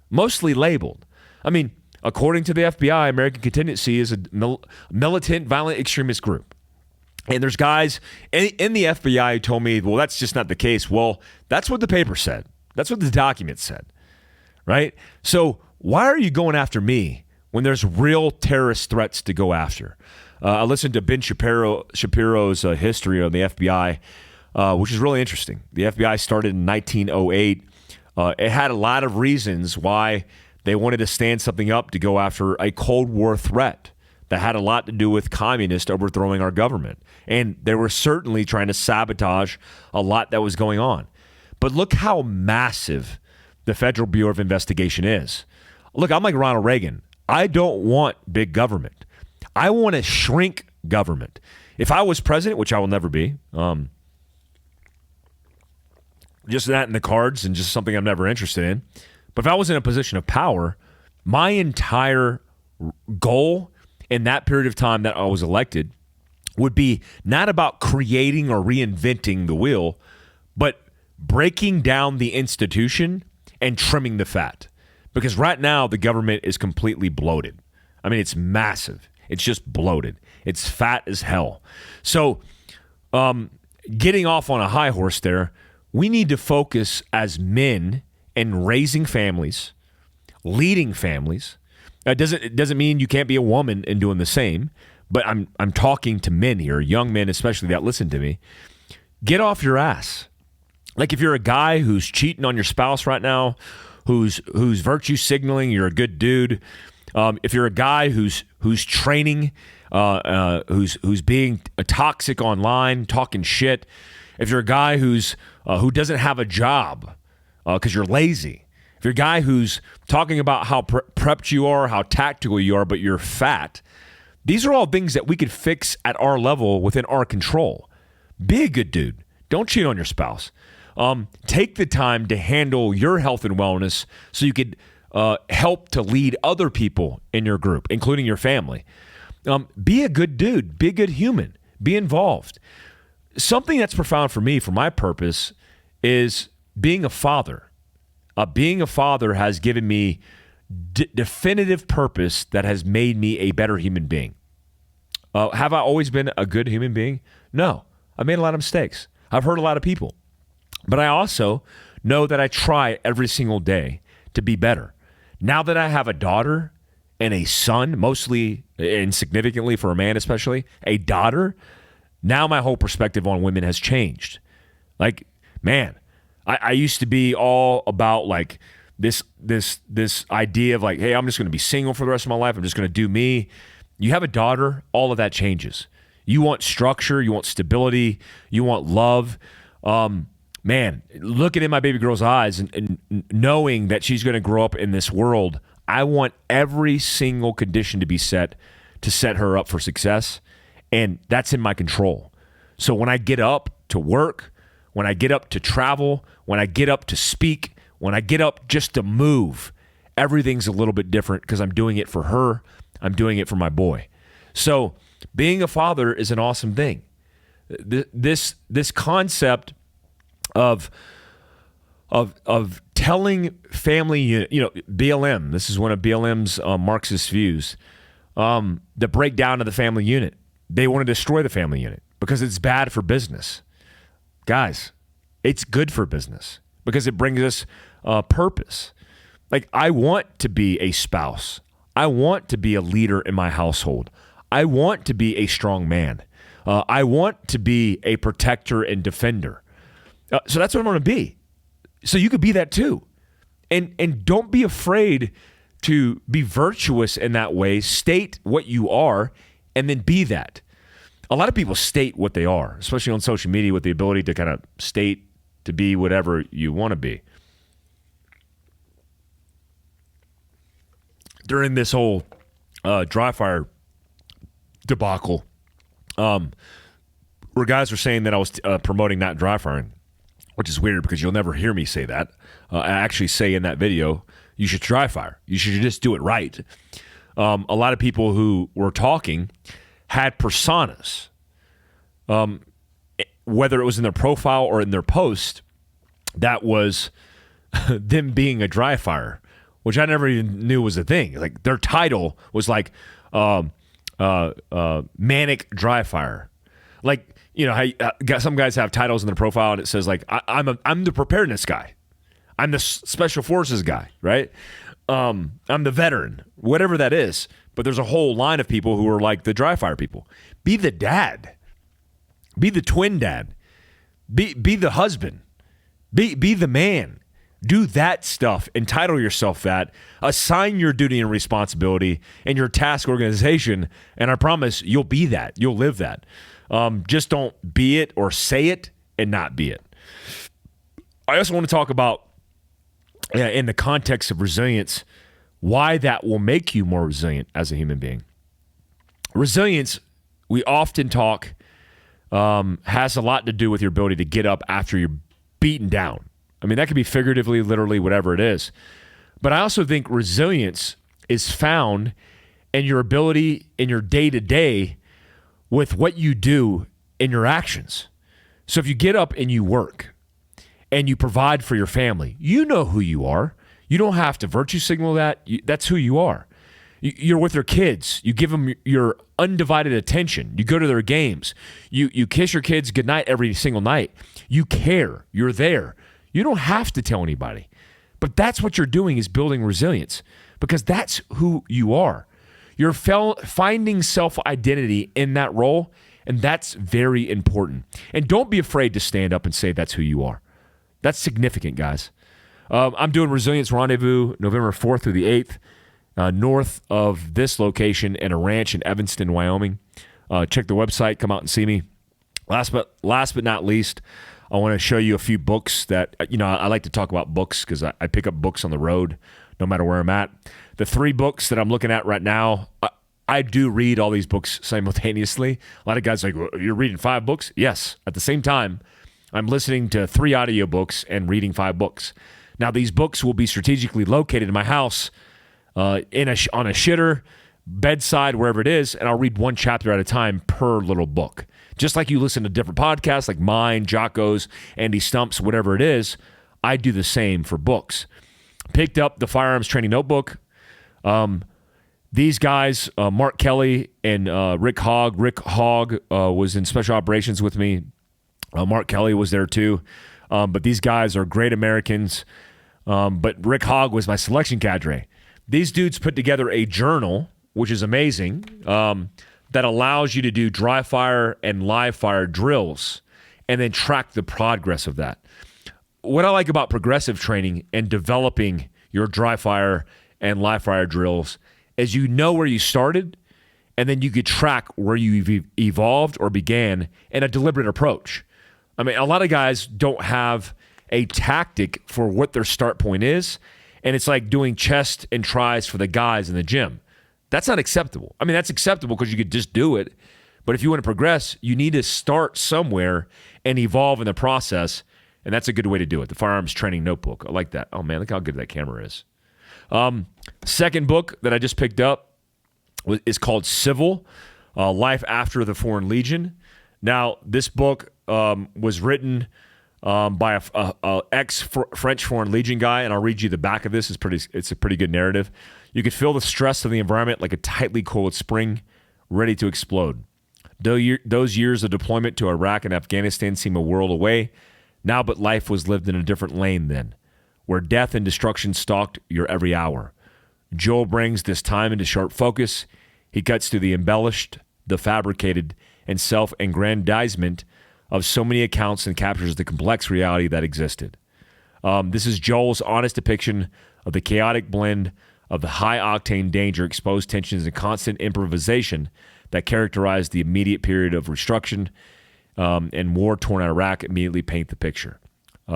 Mostly labeled. I mean, according to the FBI, American Contingency is a militant, violent extremist group. And there's guys in the FBI who told me, well, that's just not the case. Well, that's what the paper said. That's what the document said, right? So why are you going after me when there's real terrorist threats to go after? I listened to Ben Shapiro's history on the FBI, which is really interesting. The FBI started in 1908. It had a lot of reasons why they wanted to stand something up to go after a Cold War threat that had a lot to do with communists overthrowing our government. And they were certainly trying to sabotage a lot that was going on. But look how massive the Federal Bureau of Investigation is. Look, I'm like Ronald Reagan. I don't want big government. I want to shrink government. If I was president, which I will never be, just that in the cards and just something I'm never interested in. But if I was in a position of power, my entire goal in that period of time that I was elected would be not about creating or reinventing the wheel, but breaking down the institution and trimming the fat. Because right now, the government is completely bloated. I mean, it's massive. It's just bloated. It's fat as hell. So getting off on a high horse there, we need to focus as men in raising families, leading families. It doesn't mean you can't be a woman and doing the same, but I'm talking to men here, young men especially that listen to me. Get off your ass. Like if you're a guy who's cheating on your spouse right now, who's virtue signaling, you're a good dude. If you're a guy who's training, who's being toxic online, talking shit. If you're a guy who doesn't have a job because you're lazy. If you're a guy who's talking about how prepped you are, how tactical you are, but you're fat. These are all things that we could fix at our level within our control. Be a good dude. Don't cheat on your spouse. Take the time to handle your health and wellness so you could help to lead other people in your group, including your family. Be a good dude. Be a good human. Be involved. Something that's profound for me, for my purpose, is being a father. Being a father has given me definitive purpose that has made me a better human being. Have I always been a good human being? No. I've made a lot of mistakes. I've hurt a lot of people. But I also know that I try every single day to be better. Now that I have a daughter and a son, mostly and significantly for a man especially, a daughter, now my whole perspective on women has changed. Like, man, I used to be all about like this idea of like, hey, I'm just going to be single for the rest of my life. I'm just going to do me. You have a daughter, all of that changes. You want structure, you want stability, you want love. Man, looking in my baby girl's eyes and knowing that she's going to grow up in this world, I want every single condition to be set to set her up for success, and that's in my control. So when I get up to work, when I get up to travel, when I get up to speak, when I get up just to move, everything's a little bit different because I'm doing it for her. I'm doing it for my boy. So being a father is an awesome thing. This concept of telling family unit, BLM, this is one of BLM's Marxist views, the breakdown of the family unit. They want to destroy the family unit because it's bad for business. Guys, it's good for business because it brings us purpose. Like, I want to be a spouse. I want to be a leader in my household. I want to be a strong man. I want to be a protector and defender. So that's what I'm going to be. So you could be that too. And don't be afraid to be virtuous in that way. State what you are and then be that. A lot of people state what they are, especially on social media, with the ability to kind of state to be whatever you want to be. During this whole dry fire debacle, where guys were saying that I was promoting not dry firing, which is weird because you'll never hear me say that. I actually say in that video, you should dry fire. You should just do it right. A lot of people who were talking had personas, whether it was in their profile or in their post, that was them being a dry fire, which I never even knew was a thing. Like their title was like manic dry fire. Like, you know, how some guys have titles in their profile and it says like, I'm the preparedness guy. I'm the special forces guy, right? I'm the veteran, whatever that is. But there's a whole line of people who are like the dry fire people. Be the dad. Be the twin dad. Be the husband. Be the man. Do that stuff. Entitle yourself that. Assign your duty and responsibility and your task organization. And I promise you'll be that. You'll live that. Just don't be it or say it and not be it. I also want to talk about, in the context of resilience, why that will make you more resilient as a human being. Resilience, we often talk, has a lot to do with your ability to get up after you're beaten down. I mean, that could be figuratively, literally, whatever it is. But I also think resilience is found in your ability in your day-to-day with what you do in your actions. So if you get up and you work and you provide for your family, you know who you are. You don't have to virtue signal that. That's who you are. You're with your kids. You give them your undivided attention. You go to their games. You kiss your kids goodnight every single night. You care. You're there. You don't have to tell anybody. But that's what you're doing, is building resilience, because that's who you are. You're finding self-identity in that role, and that's very important. And don't be afraid to stand up and say that's who you are. That's significant, guys. I'm doing Resilience Rendezvous November 4th through the 8th, north of this location in a ranch in Evanston, Wyoming. Check the website. Come out and see me. Last but not least, I want to show you a few books that, I like to talk about books because I pick up books on the road no matter where I'm at. The 3 books that I'm looking at right now, I do read all these books simultaneously. A lot of guys are like, well, you're reading 5 books? Yes. At the same time, I'm listening to 3 audiobooks and reading 5 books. Now, these books will be strategically located in my house on a shitter, bedside, wherever it is, and I'll read 1 chapter at a time per little book. Just like you listen to different podcasts like mine, Jocko's, Andy Stump's, whatever it is, I do the same for books. Picked up the Firearms Training Notebook. These guys, Mark Kelly and Rick Hogg. Rick Hogg was in Special Operations with me. Mark Kelly was there too. But these guys are great Americans. But Rick Hogg was my selection cadre. These dudes put together a journal, which is amazing, that allows you to do dry fire and live fire drills and then track the progress of that. What I like about progressive training and developing your dry fire and live fire drills is you know where you started, and then you could track where you evolved or began in a deliberate approach. I mean, a lot of guys don't have a tactic for what their start point is, and it's like doing chest and tries for the guys in the gym. That's not acceptable. I mean, that's acceptable because you could just do it, but if you want to progress, you need to start somewhere and evolve in the process, and that's a good way to do it. The Firearms Training Notebook. I like that. Oh, man, look how good that camera is. Second book that I just picked up is called Civil, Life After the Foreign Legion. Now, this book was written by a ex-French Foreign Legion guy, and I'll read you the back of this. It's a pretty good narrative. You could feel the stress of the environment like a tightly coiled spring ready to explode. Those years of deployment to Iraq and Afghanistan seem a world away now, but life was lived in a different lane then, where death and destruction stalked your every hour. Joel brings this time into sharp focus. He cuts through the embellished, the fabricated, and self-aggrandizement of so many accounts and captures the complex reality that existed. This is Joel's honest depiction of the chaotic blend of the high-octane danger, exposed tensions, and constant improvisation that characterized the immediate period of reconstruction and war-torn Iraq. Immediately paint the picture.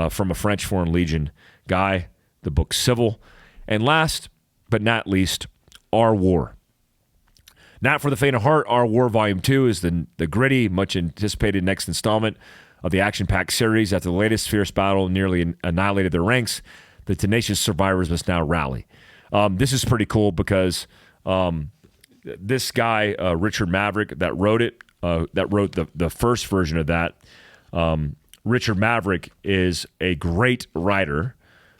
From a French Foreign Legion guy, the book Civil. And last but not least, Our War. Not for the faint of heart, Our War Volume 2 is the gritty, much anticipated next installment of the action-packed series. After the latest fierce battle nearly annihilated their ranks, the tenacious survivors must now rally. This is pretty cool because this guy, Richard Maverick, that wrote it, that wrote the first version of that, Richard Maverick is a great writer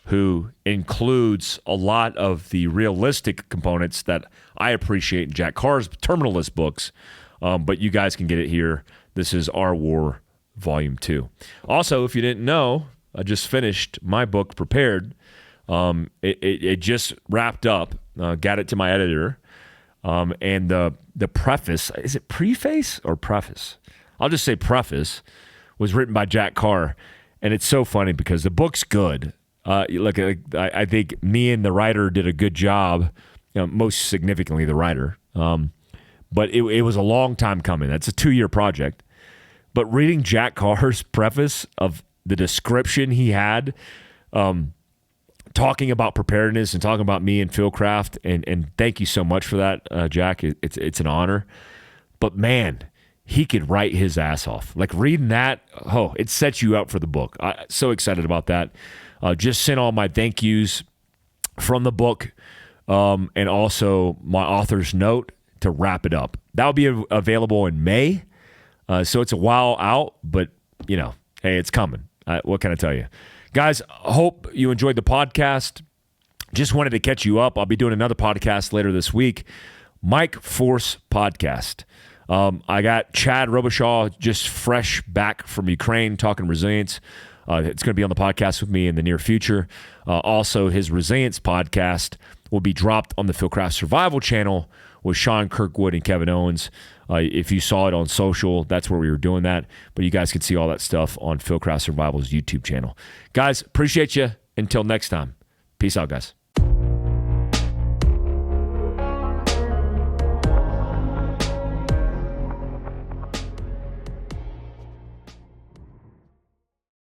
who includes a lot of the realistic components that I appreciate in Jack Carr's Terminalist books, but you guys can get it here. This is Our War Volume 2. Also, if you didn't know, I just finished my book, Prepared. It just wrapped up, got it to my editor, and the preface, is it preface or preface? I'll just say preface, was written by Jack Carr, and it's so funny because the book's good. Look, I think me and the writer did a good job, most significantly the writer. But it was a long time coming. That's a 2-year project. But reading Jack Carr's preface of the description he had, talking about preparedness and talking about me and Fieldcraft, and thank you so much for that, Jack. It's an honor. But man, he could write his ass off. Like reading that, it sets you up for the book. I'm so excited about that. Just sent all my thank yous from the book and also my author's note to wrap it up. That'll be available in May. So it's a while out, but, hey, it's coming. What can I tell you? Guys, hope you enjoyed the podcast. Just wanted to catch you up. I'll be doing another podcast later this week, Mike Force Podcast. I got Chad Robichaud just fresh back from Ukraine talking resilience. It's going to be on the podcast with me in the near future. Also, his Resilience podcast will be dropped on the Fieldcraft Survival channel with Sean Kirkwood and Kevin Owens. If you saw it on social, that's where we were doing that. But you guys can see all that stuff on Fieldcraft Survival's YouTube channel. Guys, appreciate you. Until next time. Peace out, guys.